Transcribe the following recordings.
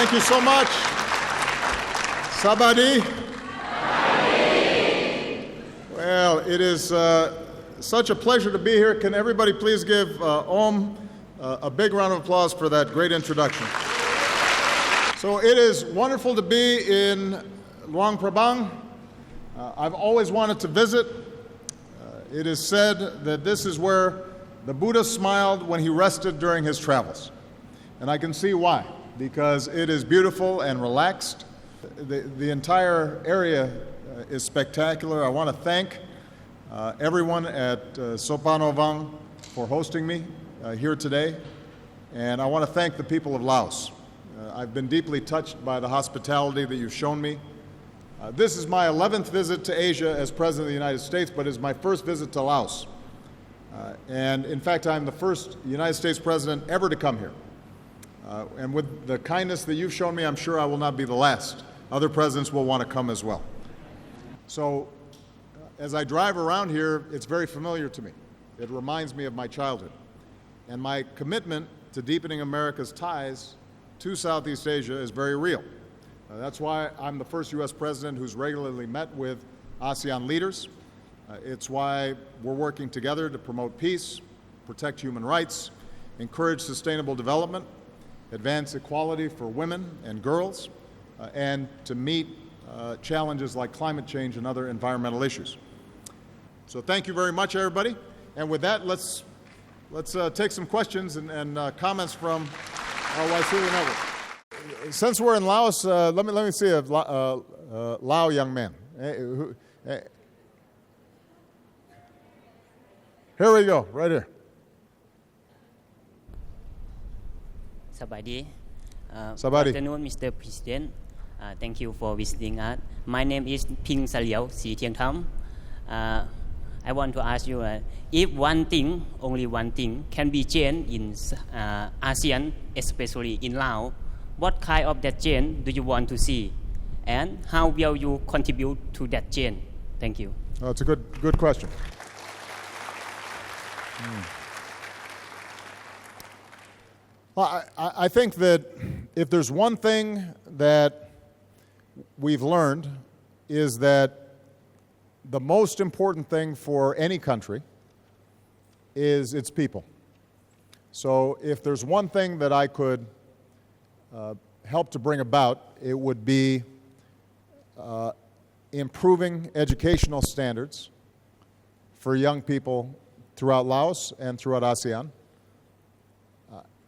Thank you so much. Sabadi. Well, it is such a pleasure to be here. Can everybody please give Om a big round of applause for that great introduction. So it is wonderful to be in Luang Prabang. I've always wanted to visit. It is said that this is where the Buddha smiled when he rested during his travels. And I can see why, because it is beautiful and relaxed. The entire area is spectacular. I want to thank everyone at Sopanovang for hosting me here today. And I want to thank the people of Laos. I've been deeply touched by the hospitality that you've shown me. This is my 11th visit to Asia as President of the United States, but it's my first visit to Laos. And in fact, I'm the first United States President ever to come here. And with the kindness that you've shown me, I'm sure I will not be the last. Other presidents will want to come as well. So as I drive around here, it's very familiar to me. It reminds me of my childhood. And my commitment to deepening America's ties to Southeast Asia is very real. That's why I'm the first U.S. president who's regularly met with ASEAN leaders. It's why we're working together to promote peace, protect human rights, encourage sustainable development, advance equality for women and girls, and to meet challenges like climate change and other environmental issues. So thank you very much, everybody. And with that, let's take some questions and comments from our Waisili network. Since we're in Laos, let me see a Lao young man. Here we go, right here. Sabadi. Sabadi. Good afternoon, Mr. President. Thank you for visiting us. My name is Ping Saliao Si Thieng Tham. I want to ask you, if one thing, only one thing, can be changed in ASEAN, especially in Laos, what kind of that change do you want to see? And how will you contribute to that change? Thank you. Oh, it's a good question. Well, I think that if there's one thing that we've learned is that the most important thing for any country is its people. So if there's one thing that I could help to bring about, it would be improving educational standards for young people throughout Laos and throughout ASEAN.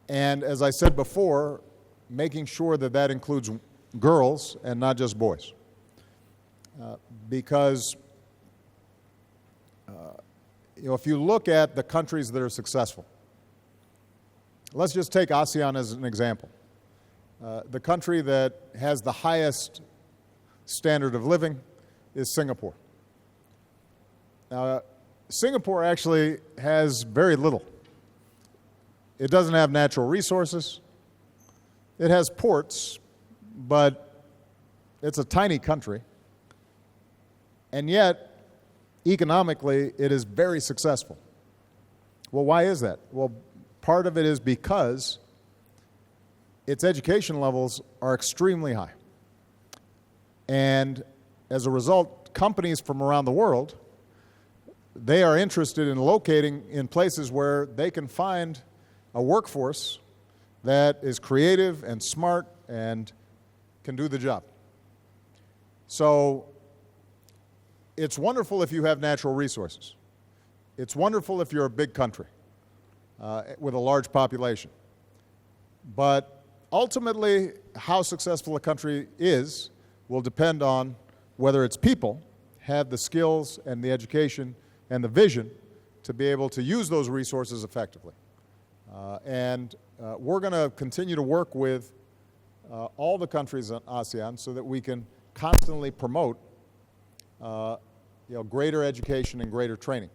And as I said before, making sure that that includes girls and not just boys. Because if you look at the countries that are successful, let's just take ASEAN as an example. The country that has the highest standard of living is Singapore. Singapore actually has very little. It doesn't have natural resources. It has ports, but it's a tiny country. And yet, economically, it is very successful. Well, why is that? Well, part of it is because its education levels are extremely high. And as a result, companies from around the world, they are interested in locating in places where they can find a workforce that is creative and smart and can do the job. So it's wonderful if you have natural resources. It's wonderful if you're a big country with a large population. But ultimately, how successful a country is will depend on whether its people have the skills and the education and the vision to be able to use those resources effectively. And we're going to continue to work with all the countries in ASEAN so that we can constantly promote greater education and greater training.